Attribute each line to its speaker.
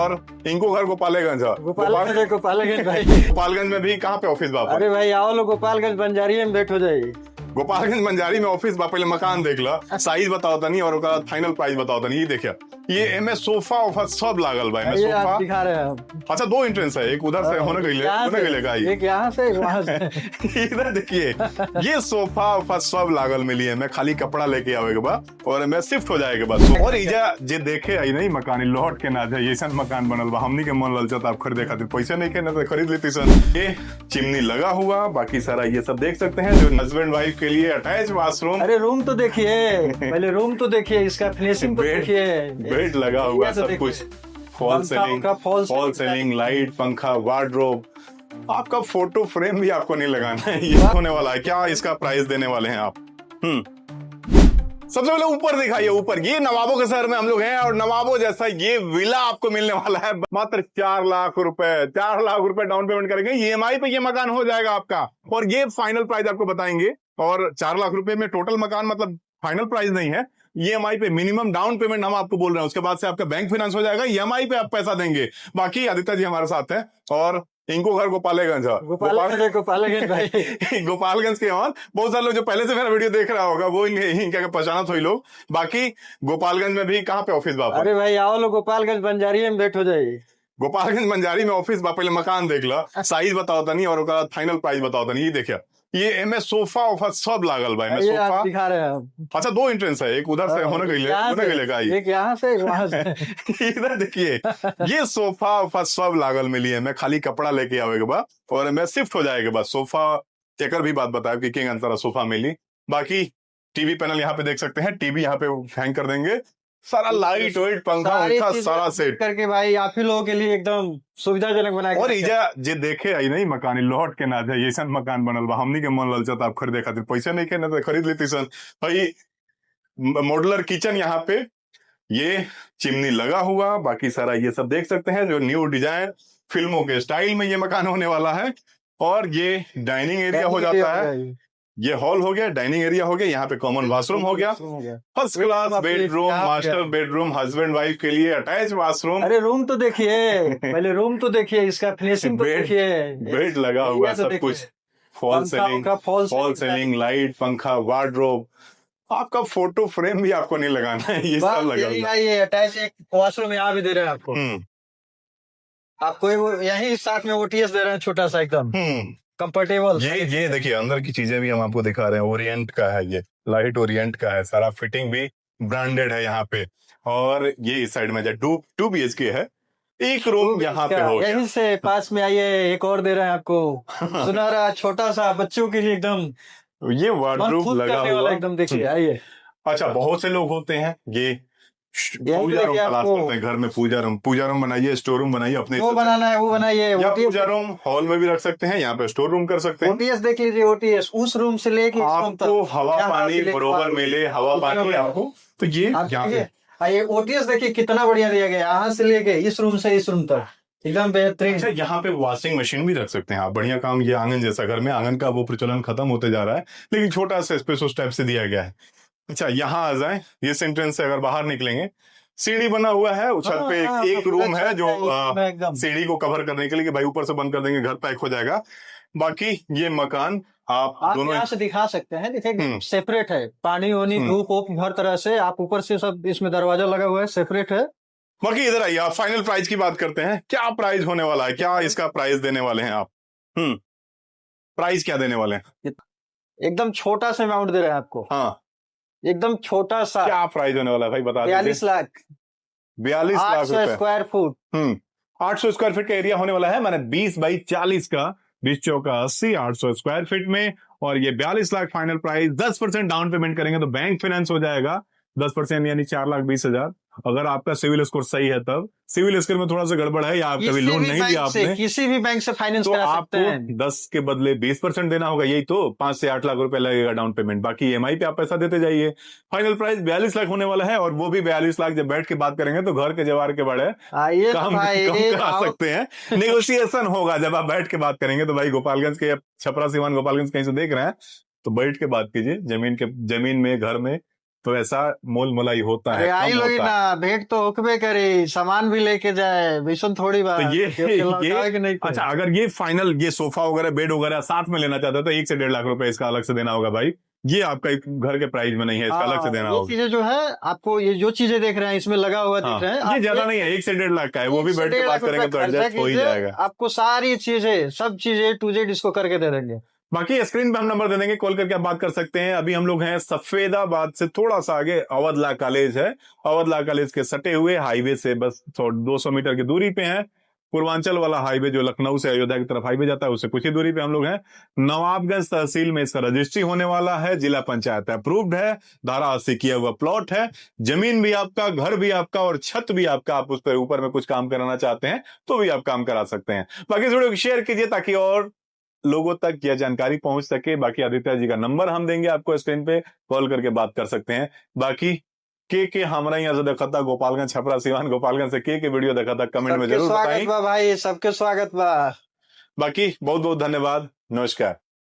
Speaker 1: और इनको घर गोपालगंज है।
Speaker 2: गोपालगंज भाई।
Speaker 1: गोपालगंज में भी कहाँ पे ऑफिस बाप?
Speaker 2: अरे भाई आओ लोग गोपालगंज बंजारी में बैठ हो जाए।
Speaker 1: गोपालगंज बंजारी में ऑफिस बा, पहले मकान देख ला, साइज बताओ तनी और ओकरा फाइनल प्राइस बताओ तनी। ये देखिए, ये एमे सोफा ओफा सब लागल बा। एमे
Speaker 2: ये आप
Speaker 1: सोफा
Speaker 2: दिखा रहे हैं हम।
Speaker 1: अच्छा, 2 एंट्रेंस है, एक उधर से होने गईले
Speaker 2: एक यहाँ से वहाँ से।
Speaker 1: इधर देखिए, ये सोफा ओफा सब लागल मिली है। मैं खाली कपड़ा लेके आवे के बाद और मैं शिफ्ट हो जाएगा बस। और इजा जे देखे आई नहीं मकान लौट के ना जाए, ऐसा मकान बनल बा। हमनी के मन ललचत आप खरीदे खातिर पैसे नहीं के ना तो खरीद लेती सन। ये चिमनी लगा हुआ, बाकी सारा ये सब देख सकते हैं, जो हस्बैंड वाइफ के लिए अटैच बाथरूम।
Speaker 2: अरे रूम तो देखिए, पहले रूम तो देखिए, इसका फिनिशिंग तो देखिए।
Speaker 1: बेड लगा हुआ, सब कुछ फॉल सीलिंग, लाइट, पंखा, वार्डरोब। आपका फोटो फ्रेम भी आपको नहीं लगाना है। ये होने वाला है क्या? इसका प्राइस देने वाले हैं आप। सबसे पहले ऊपर दिखाइए, ऊपर ये नवाबों के शहर में हम लोग हैं और नवाबों जैसा ये विला आपको मिलने वाला है मात्र 4 लाख रुपए। 4 लाख रुपए डाउन पेमेंट करेंगे, ईएमआई पे ये मकान हो जाएगा आपका। और ये फाइनल प्राइस आपको बताएंगे। और 4 लाख रुपए में टोटल मकान, मतलब फाइनल प्राइस नहीं है, ईएमआई पे मिनिमम डाउन पेमेंट हम आपको बोल रहे हैं। उसके बाद से आपका बैंक फाइनेंस हो जाएगा, ईएमआई पे आप पैसा देंगे। बाकी आदित्य जी हमारे साथ हैं और इनको घर गोपालगंज है।
Speaker 2: गोपालगंज भाई।
Speaker 1: गोपालगंज के और बहुत सारे लोग जो पहले से मेरा वीडियो देख रहा होगा वो इनका पहचाना थोड़ी लोग। बाकी गोपालगंज में भी कहाँ पे ऑफिस बाप?
Speaker 2: अरे भाई आओ लोग गोपालगंज बंजारी में बैठ हो जाए।
Speaker 1: गोपालगंज बंजारी में ऑफिस बा, पहले मकान देख ला, साइज बताओ तनी और ओकरा फाइनल प्राइस बताओ तनी। ये देखिए, ये एमे सोफा ओफा सब लागल बा। एमे
Speaker 2: ये आप
Speaker 1: सोफा
Speaker 2: दिखा रहे हैं हम।
Speaker 1: अच्छा, 2 एंट्रेंस है, एक उधर से होने गईले
Speaker 2: एक यहाँ से वहाँ से।
Speaker 1: इधर देखिए, ये सोफा ओफा सब लागल मिली है। मैं खाली कपड़ा लेके आवे के बाद और मैं शिफ्ट हो जाएगा बस। सोफा एकर भी बात बताया कि किंग अंतरा सोफा मिली। बाकी टीवी पैनल यहाँ पे देख सकते हैं, टीवी यहाँ पे हैंग कर देंगे। सारा लाइट वाइट पंखा सारा सेट
Speaker 2: करके भाई आप ही लोगों के लिए एकदम सुविधाजनक बनाया।
Speaker 1: और इजा जे देखे आई नहीं मकान लौट के ना जाए, ऐसा मकान बनल बा। हमनी के मन ललचत आप खरीदे खातिर पैसे नहीं के ना तो खरीद लेती सन। भाई मॉड्यूलर किचन यहाँ पे, ये चिमनी लगा हुआ, बाकी सारा ये सब देख सकते हैं, जो न्यू डिजाइन फिल्मों के स्टाइल में ये मकान होने वाला है। और ये डाइनिंग एरिया हो जाता है, ये हॉल हो गया, डाइनिंग एरिया हो गया, यहाँ पे कॉमन वॉशरूम हो गया, first class bedroom, master bedroom, husband wife के लिए अटैच वॉशरूम।
Speaker 2: अरे रूम तो देखिए, पहले रूम तो देखिए, इसका फिनिशिंग तो देखिए।
Speaker 1: बेड लगा हुआ, सब कुछ फॉल सीलिंग, लाइट, पंखा, वार्डरोब। आपका फोटो फ्रेम भी आपको नहीं लगाना है, ये सब लगा हुआ।
Speaker 2: ये अटैच एक वॉशरूम यहाँ भी दे रहे हैं आपको। आपको यही साथ में ओटीएस दे रहे हैं, छोटा सा एकदम कंफर्टेबल।
Speaker 1: ये देखिए, अंदर की चीजें भी हम आपको दिखा रहे हैं। ओरिएंट का है, ये लाइट ओरिएंट का है, सारा फिटिंग भी ब्रांडेड है यहाँ पे। और ये इस साइड में 2 BHK है, एक रूम यहाँ पे हो गया।
Speaker 2: यहीं से पास में आइए, एक और दे रहे हैं आपको सुनहरा छोटा सा बच्चों के लिए एकदम।
Speaker 1: ये वार्डरोब लगा हुआ
Speaker 2: एकदम, देखिए आइए।
Speaker 1: अच्छा, बहुत से लोग होते हैं ये पूजा रूम तलाश करते हैं घर में। पूजा रूम बनाइए, स्टोर रूम बनाइए, अपने
Speaker 2: वो बनाना है वो बनाइए।
Speaker 1: या पूजा रूम हॉल में भी रख सकते हैं, यहाँ पे स्टोर रूम कर सकते हैं।
Speaker 2: ओटीएस देख लीजिए, ओटीएस उस रूम से लेके
Speaker 1: आपको हवा पानी बरोबर मिले, हवा पानी आपको। तो ये
Speaker 2: ओटीएस देखिए कितना बढ़िया दिया गया, यहाँ से लेके इस रूम से इस रूम तक एकदम बेहतरीन।
Speaker 1: अच्छा, यहाँ पे वॉशिंग मशीन भी रख सकते हैं आप, बढ़िया काम। ये आंगन जैसा, घर में आंगन का वो प्रचलन खत्म होते जा रहा है, लेकिन छोटा सा स्पेस उस टाइप से दिया गया है। अच्छा, यहाँ आ जाए, ये एंट्रेंस से अगर बाहर निकलेंगे, सीढ़ी बना हुआ है, छत पे एक रूम है जो सीढ़ी को कवर करने के लिए, कि भाई ऊपर से बंद कर देंगे घर पैक हो जाएगा। बाकी ये मकान आप दोनों
Speaker 2: यहाँ से दिखा सकते हैं, देखिए सेपरेट है, पानी वानी धूप हर तरह से। आप ऊपर से सब, इसमें दरवाजा लगा हुआ है, सेपरेट है।
Speaker 1: बाकी इधर आइए, आप फाइनल प्राइस की बात करते हैं। क्या प्राइस होने वाला है, क्या इसका प्राइस देने वाले हैं आप? प्राइस क्या देने वाले हैं?
Speaker 2: एकदम छोटा सा अमाउंट दे रहे हैं आपको।
Speaker 1: हाँ,
Speaker 2: एकदम छोटा सा।
Speaker 1: क्या प्राइस होने वाला है भाई, बता दीजिए।
Speaker 2: 42 लाख
Speaker 1: 42 लाख रुपए
Speaker 2: स्क्वायर फुट।
Speaker 1: 800 स्क्वायर फीट का एरिया होने वाला है, माने 20 बाई 40 का, 20 चौका 80, 800 स्क्वायर फीट में। और ये 42 lakh final price. 10% down payment करेंगे तो बैंक फाइनेंस हो जाएगा 10%, यानी 4,20,000। अगर आपका सिविल स्कोर सही है तब। सिविल स्कोर में थोड़ा सा गड़बड़ है, या आप कभी लोन नहीं दिया आपने,
Speaker 2: किसी भी बैंक से फाइनेंस
Speaker 1: तो
Speaker 2: करा सकते हैं।
Speaker 1: आपको 10 के बदले 20% देना होगा, यही तो 5 से 8 लाख रुपए लगेगा डाउन पेमेंट। बाकी ईएमआई पे आप पैसा देते जाइए। फाइनल प्राइस 42 लाख होने वाला है, और वो भी 42 लाख जब बैठ के बात करेंगे तो घर के जवार के बड़े कम करा सकते हैं। नेगोशिएशन होगा जब आप बैठ के बात करेंगे। तो भाई गोपालगंज के, छपरा सिवान गोपालगंज कहीं से देख रहे हैं तो बैठ के बात कीजिए। जमीन में, घर में तो ऐसा मोल मोलाई होता है,
Speaker 2: अरे आई
Speaker 1: कम
Speaker 2: लोगी
Speaker 1: होता है।
Speaker 2: ना, भेंट तो हुक्मे करी, सामान भी लेके जाए, वैसन थोड़ी बात।
Speaker 1: तो
Speaker 2: लौटाए कि नहीं कोई?
Speaker 1: अच्छा, अगर ये फाइनल, ये सोफा वगैरह बेड वगैरह साथ में लेना चाहता है तो 1 से 1.5 लाख रुपए इसका अलग से देना होगा भाई। ये आपका एक घर के प्राइस में नहीं है, इसका अलग से देना
Speaker 2: ये
Speaker 1: होगा।
Speaker 2: चीजें जो है आपको, ये जो चीजें देख रहे हैं इसमें लगा हुआ
Speaker 1: हाँ,
Speaker 2: दिख रहे हैं,
Speaker 1: ये
Speaker 2: आप
Speaker 1: ज्यादा
Speaker 2: एक
Speaker 1: नहीं है, 1 से 1.5 लाख का है, वो भी
Speaker 2: एक से
Speaker 1: बैठ के
Speaker 2: 1.5
Speaker 1: बात
Speaker 2: लाख
Speaker 1: करेंगे
Speaker 2: रुपए
Speaker 1: तो
Speaker 2: खर्चा
Speaker 1: एडजस्ट हो ही
Speaker 2: कीजिए,
Speaker 1: जाएगा।
Speaker 2: आपको सारी चीजें, सब चीजें टू जेड इसको करके दे देंगे।
Speaker 1: बाकी स्क्रीन पे हम नंबर दे देंगे, कॉल करके आप बात कर सकते हैं। अभी हम लोग हैं सफेदाबाद से थोड़ा सा आगे, अवधला कॉलेज है, अवधला कॉलेज के सटे हुए हाईवे से बस 200 मीटर की दूरी पे है। पूर्वांचल वाला हाईवे जो लखनऊ से अयोध्या की तरफ हाईवे जाता है, उससे कुछ ही दूरी पे हम लोग हैं। नवाबगंज तहसील में इसका रजिस्ट्री होने वाला है, जिला पंचायत अप्रूव्ड है, धारा 80 किया हुआ प्लॉट है। जमीन भी आपका, घर भी आपका और छत भी आपका। आप उस पर ऊपर में कुछ काम कराना चाहते हैं तो भी आप काम करा सकते हैं। बाकी इस वीडियो को शेयर कीजिए ताकि और लोगों तक यह जानकारी पहुंच सके। बाकी आदित्य जी का नंबर हम देंगे आपको, स्क्रीन पे कॉल करके बात कर सकते हैं। बाकी के हमारा यहाँ से देखा था, गोपालगंज छपरा सिवान गोपालगंज से के वीडियो देखा था, कमेंट में
Speaker 2: सबके
Speaker 1: जरूर
Speaker 2: स्वागत
Speaker 1: बताएं।
Speaker 2: बा भाई, सबके स्वागत बा।
Speaker 1: बाकी बहुत बहुत धन्यवाद, नमस्कार।